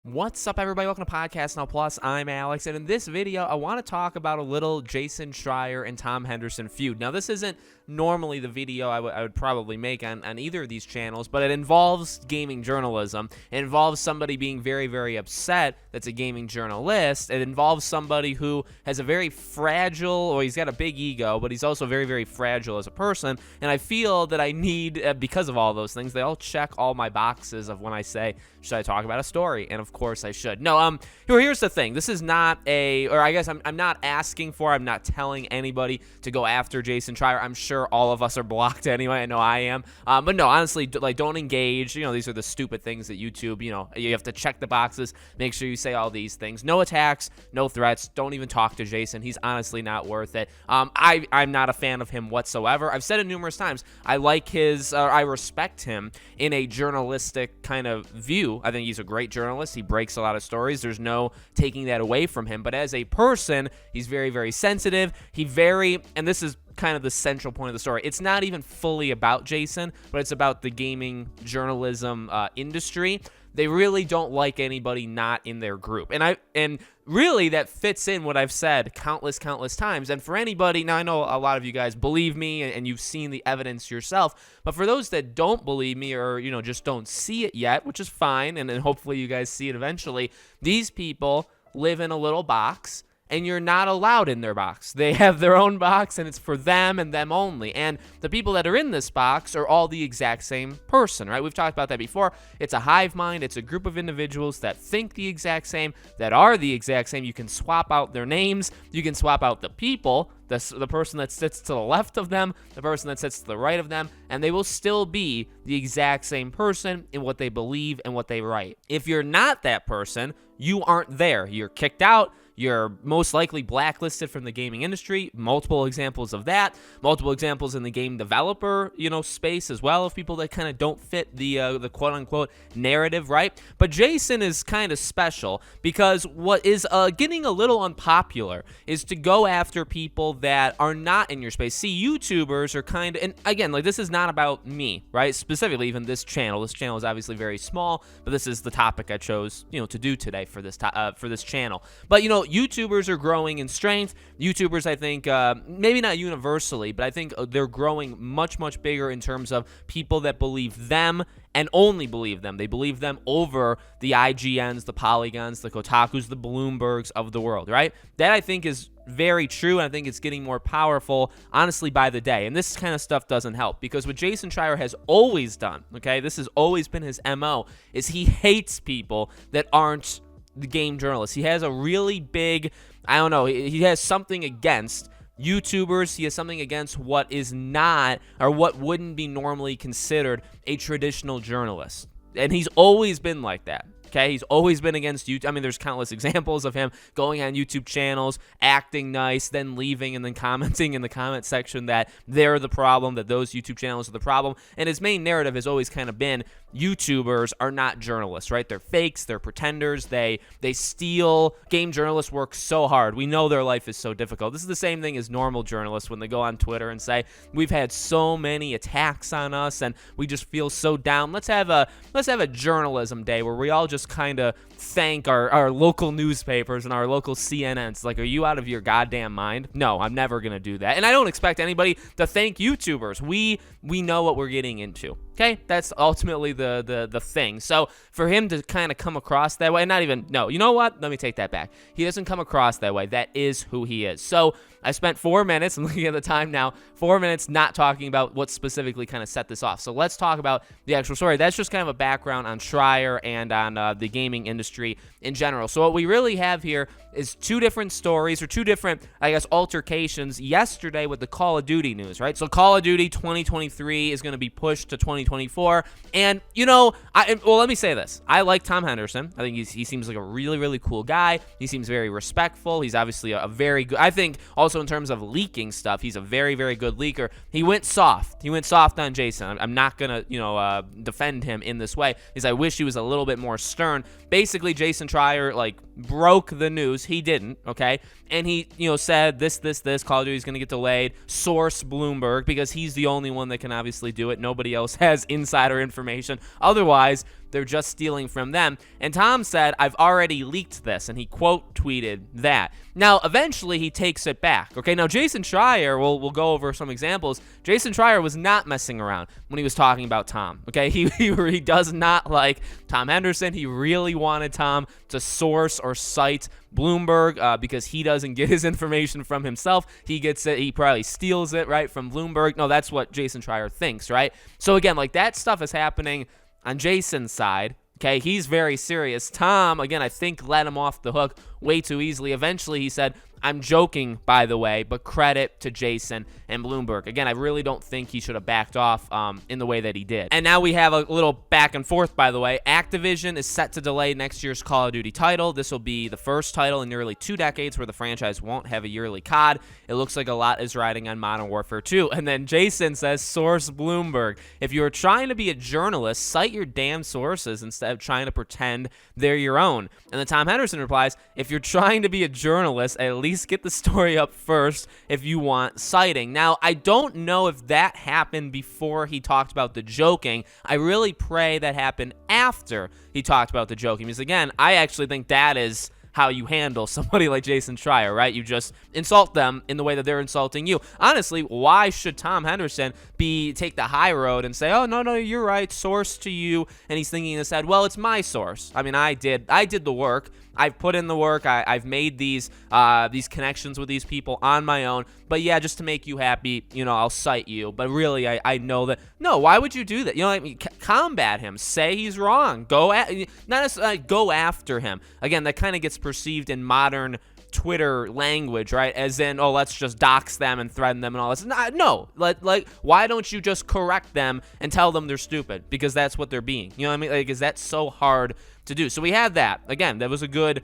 What's up, everybody? Welcome to Podcast Now Plus. I'm Alex, and in this video, I want to talk about a little Jason Schreier and Tom Henderson feud. Now, this isn't normally the video I would probably make on either of these channels, but it involves gaming journalism. It involves somebody being very, very upset that's a gaming journalist. It involves somebody who has a very fragile, or he's got a big ego, but he's also very, very fragile as a person, and I feel that I need, because of all those things, they all check all my boxes of when I say, should I talk about a story? And of course I should. No, here's the thing. This is not I'm not asking for, I'm not telling anybody to go after Jason Schreier. I'm sure all of us are blocked anyway. I know I am. But no, honestly, don't engage. These are the stupid things that YouTube, you have to check the boxes, make sure you say all these things. No attacks, no threats. Don't even talk to Jason. He's honestly not worth it. I'm not a fan of him whatsoever. I've said it numerous times. I I respect him in a journalistic kind of view. I think he's a great journalist. He breaks a lot of stories. There's no taking that away from him. But as a person, he's very, very sensitive. And this is kind of the central point of the story. It's not even fully about Jason, but it's about the gaming journalism industry. They really don't like anybody not in their group. And really that fits in what I've said countless times. And for anybody, now I know a lot of you guys believe me and you've seen the evidence yourself, but for those that don't believe me or, just don't see it yet, which is fine, and then hopefully you guys see it eventually, these people live in a little box. And you're not allowed in their box. They have their own box, and it's for them and them only. And the people that are in this box are all the exact same person, right? We've talked about that before. It's a hive mind. It's a group of individuals that think the exact same, that are the exact same. You can swap out their names. You can swap out the people, the person that sits to the left of them, the person that sits to the right of them, and they will still be the exact same person in what they believe and what they write. If you're not that person, you aren't there. You're kicked out. You're most likely blacklisted from the gaming industry. Multiple examples of that. Multiple examples in the game developer, space as well, of people that kind of don't fit the quote-unquote narrative, right? But Jason is kind of special because what is getting a little unpopular is to go after people that are not in your space. See, YouTubers are kind of, and again, this is not about me, right? Specifically, even this channel. This channel is obviously very small, but this is the topic I chose, to do today for this channel. But YouTubers are growing in strength. YouTubers, I think, maybe not universally, but I think they're growing much, much bigger in terms of people that believe them and only believe them. They believe them over the IGNs, the Polygons, the Kotakus, the Bloombergs of the world, right? That, I think, is very true, and I think it's getting more powerful, honestly, by the day. And this kind of stuff doesn't help, because what Jason Schreier has always done, okay, this has always been his MO, is he hates people that aren't the game journalists. He has a really big, he has something against YouTubers. He has something against what is not, or what wouldn't be normally considered a traditional journalist. And he's always been like that. Okay, he's always been against YouTube. I mean, there's countless examples of him going on YouTube channels, acting nice, then leaving, and then commenting in the comment section that they're the problem, that those YouTube channels are the problem. And his main narrative has always kind of been YouTubers are not journalists, right? They're fakes, they're pretenders, they steal. Game journalists work so hard. We know their life is so difficult. This is the same thing as normal journalists when they go on Twitter and say, we've had so many attacks on us and we just feel so down. Let's have a journalism day where we all just kind of thank our local newspapers and our local CNNs. Like, are you out of your goddamn mind? No, I'm never going to do that. And I don't expect anybody to thank YouTubers. We know what we're getting into. Okay, that's ultimately the thing. So for him to kind of come across that way, you know what? Let me take that back. He doesn't come across that way. That is who he is. So I spent 4 minutes, I'm looking at the time now, 4 minutes not talking about what specifically kind of set this off. So let's talk about the actual story. That's just kind of a background on Schreier and on the gaming industry in general. So what we really have here is two different stories, or two different, altercations yesterday with the Call of Duty news, right? So Call of Duty 2023 is going to be pushed to 2024. And, let me say this. I like Tom Henderson. I think he seems like a really, really cool guy. He seems very respectful. He's obviously a very good, I think, also in terms of leaking stuff, he's a very, very good leaker. He went soft. He went soft on Jason. I'm not going to, defend him in this way, because I wish he was a little bit more stern. Basically, Jason Schreier, broke the news. He didn't, okay? And he, said this, Call of Duty is going to get delayed. Source Bloomberg, because he's the only one that can obviously do it. Nobody else has insider information. Otherwise, they're just stealing from them. And Tom said, I've already leaked this, and he quote tweeted that. Now, eventually, he takes it back. Okay, now Jason Schreier, we'll go over some examples. Jason Schreier was not messing around when he was talking about Tom. Okay, he does not like Tom Henderson. He really wanted Tom to source or cite Bloomberg because he doesn't get his information from himself. He gets it. He probably steals it, right, from Bloomberg. No, that's what Jason Schreier thinks, right? So again, like that stuff is happening on Jason's side. Okay, he's very serious. Tom, again, I think let him off the hook way too easily. Eventually, he said, I'm joking, by the way, but credit to Jason and Bloomberg. Again, I really don't think he should have backed off in the way that he did. And now we have a little back and forth, by the way. Activision is set to delay next year's Call of Duty title. This will be the first title in nearly 2 decades where the franchise won't have a yearly COD. It looks like a lot is riding on Modern Warfare 2. And then Jason says, source Bloomberg. If you're trying to be a journalist, cite your damn sources instead of trying to pretend they're your own. And then Tom Henderson replies, if you're trying to be a journalist, at least get the story up first if you want citing. Now, I don't know if that happened before he talked about the joking. I really pray that happened after he talked about the joking, because again, I actually think that is how you handle somebody like Jason Schreier, right? You just insult them in the way that they're insulting you. Honestly, why should Tom Henderson take the high road and say, oh, no, you're right, source to you, and he's thinking in his head, well, it's my source. I mean, I did the work. I've put in the work. I've made these connections with these people on my own. But yeah, just to make you happy, I'll cite you. But really, I know that. No, why would you do that? Combat him. Say he's wrong. Not necessarily go after him. Again, that kind of gets perceived in modern Twitter language, right? As in, oh, let's just dox them and threaten them and all this. No, why don't you just correct them and tell them they're stupid? Because that's what they're being. You know what I mean? Like, is that so hard to do? So we had that. Again, that was a good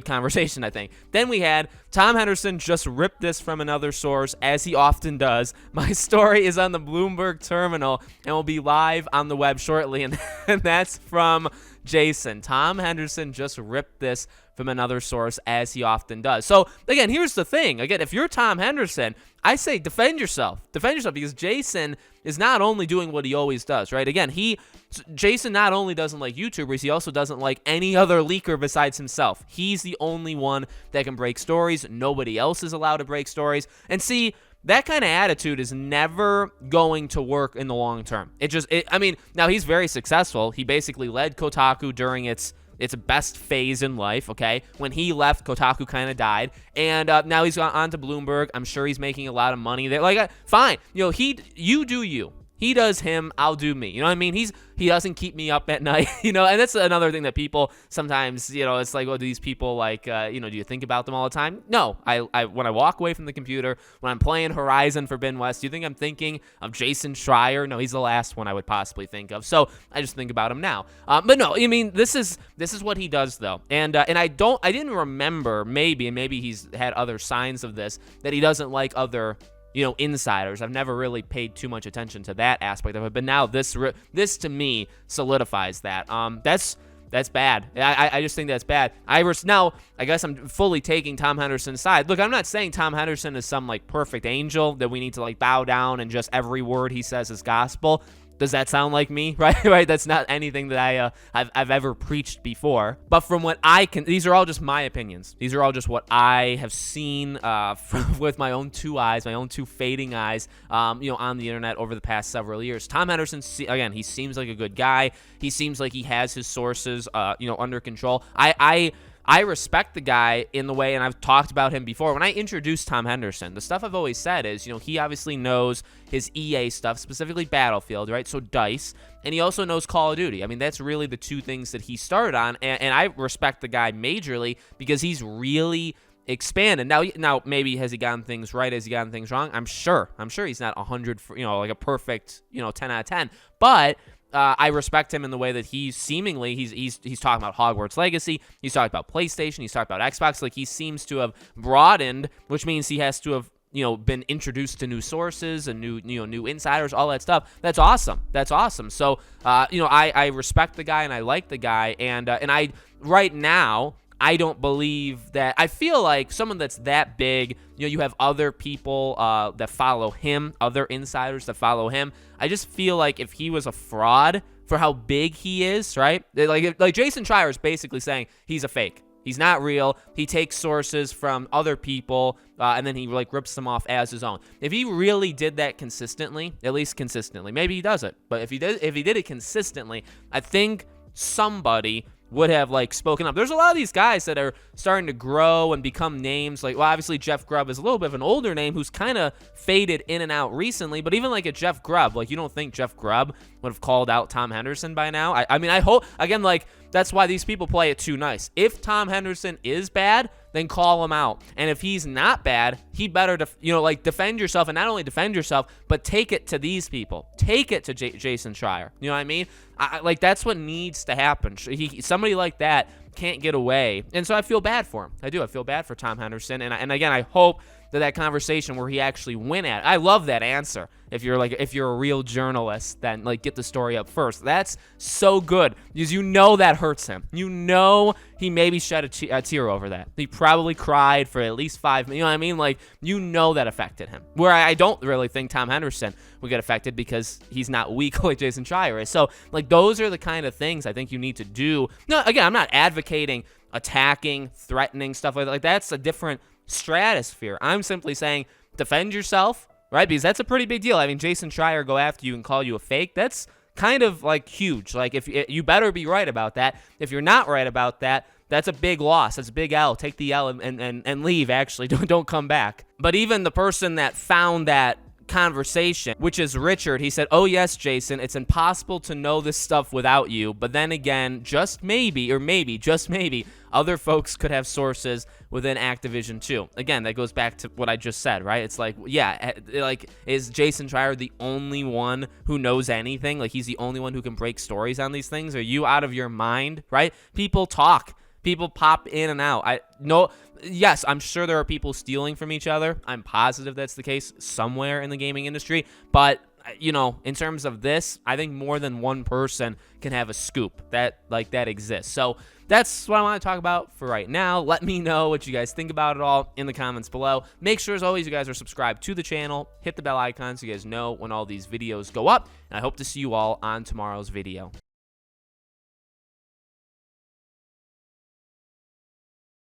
conversation, I think. Then we had Tom Henderson just ripped this from another source, as he often does. My story is on the Bloomberg terminal and will be live on the web shortly, and that's from Jason. Tom Henderson just ripped this from another source, as he often does. So again, here's the thing. Again, if you're Tom Henderson, I say defend yourself, because Jason is not only doing what he always does, right? Again, Jason not only doesn't like YouTubers, he also doesn't like any other leaker besides himself. He's the only one that can break stories. Nobody else is allowed to break stories. And see, that kind of attitude is never going to work in the long term. Now he's very successful. He basically led Kotaku during its best phase in life, okay? When he left, Kotaku kind of died, and now he's gone on to Bloomberg. I'm sure he's making a lot of money there. Fine. You do you. He does him, I'll do me. You know what I mean? He doesn't keep me up at night, and that's another thing that people sometimes, it's like, oh, do these people do you think about them all the time? No. I when I walk away from the computer, when I'm playing Horizon for Ben West, do you think I'm thinking of Jason Schreier? No, he's the last one I would possibly think of. So I just think about him now. But no, this is what he does though. And I didn't remember, maybe he's had other signs of this, that he doesn't like other insiders. I've never really paid too much attention to that aspect of it, but now this to me solidifies that. That's bad. I just think that's bad. Now, I guess I'm fully taking Tom Henderson's side. Look, I'm not saying Tom Henderson is some perfect angel that we need to bow down and just every word he says is gospel. Does that sound like me? Right? That's not anything that I've ever preached before. But from what these are all just my opinions. These are all just what I have seen with my own two eyes, my own two fading eyes, on the internet over the past several years. Tom Henderson, again, he seems like a good guy. He seems like he has his sources, under control. I respect the guy in the way, and I've talked about him before. When I introduced Tom Henderson, the stuff I've always said is, he obviously knows his EA stuff, specifically Battlefield, right? So DICE, and he also knows Call of Duty. I mean, that's really the two things that he started on, and I respect the guy majorly because he's really expanded. Now, maybe has he gotten things right? Has he gotten things wrong? I'm sure he's not 100, like a perfect, 10 out of 10, but I respect him in the way that he's talking about Hogwarts Legacy. He's talking about PlayStation. He's talking about Xbox. He seems to have broadened, which means he has to have been introduced to new sources and new insiders, all that stuff. That's awesome. So I respect the guy and I like the guy, and right now I don't believe that. I feel like someone that's that big, you have other people that follow him, other insiders that follow him. I just feel like if he was a fraud, for how big he is, right? Like Jason Schreier is basically saying he's a fake. He's not real. He takes sources from other people, and then he like rips them off as his own. If he really did that consistently, at least consistently, maybe he does it. But if he did it consistently, I think somebody would have like spoken up. There's a lot of these guys that are starting to grow and become names. Like, well, obviously Jeff Grubb is a little bit of an older name who's kind of faded in and out recently. But even like a Jeff Grubb, like you don't think Jeff Grubb would have called out Tom Henderson by now? I mean, I hope, again, like that's why these people play it too nice. If Tom Henderson is bad, then call him out. And if he's not bad, he better, defend yourself, and not only defend yourself, but take it to these people. Take it to Jason Schreier. You know what I mean? Like that's what needs to happen. Somebody like that can't get away, and so I feel bad for him. I do. I feel bad for Tom Henderson, and again, I hope that conversation where he actually went at it. I love that answer. If you're a real journalist, then like get the story up first. That's so good because you know that hurts him. You know he maybe shed a tear over that. He probably cried for at least 5 minutes. You know what I mean? Like you know that affected him. Where I don't really think Tom Henderson would get affected because he's not weak like Jason Schreier is. So like those are the kind of things I think you need to do. No, again, I'm not advocating attacking, threatening, stuff like that. Like that's a different stratosphere. I'm simply saying defend yourself, right? Because that's a pretty big deal. I mean, Jason Schreier go after you and call you a fake. That's kind of like huge. Like if you better be right about that. If you're not right about that, that's a big loss. That's a big L. Take the L and leave. Actually, don't come back. But even the person that found that conversation, which is Richard, he said, "Oh yes, Jason, it's impossible to know this stuff without you, but then again, just maybe, just maybe, other folks could have sources within Activision too." Again, that goes back to what I just said, right? It's like, yeah, like, is Jason Schreier the only one who knows anything? Like, he's the only one who can break stories on these things? Are you out of your mind, right? People talk. People pop in and out. Yes, I'm sure there are people stealing from each other. I'm positive that's the case somewhere in the gaming industry. But, in terms of this, I think more than one person can have a scoop that exists. So that's what I want to talk about for right now. Let me know what you guys think about it all in the comments below. Make sure, as always, you guys are subscribed to the channel. Hit the bell icon so you guys know when all these videos go up. And I hope to see you all on tomorrow's video.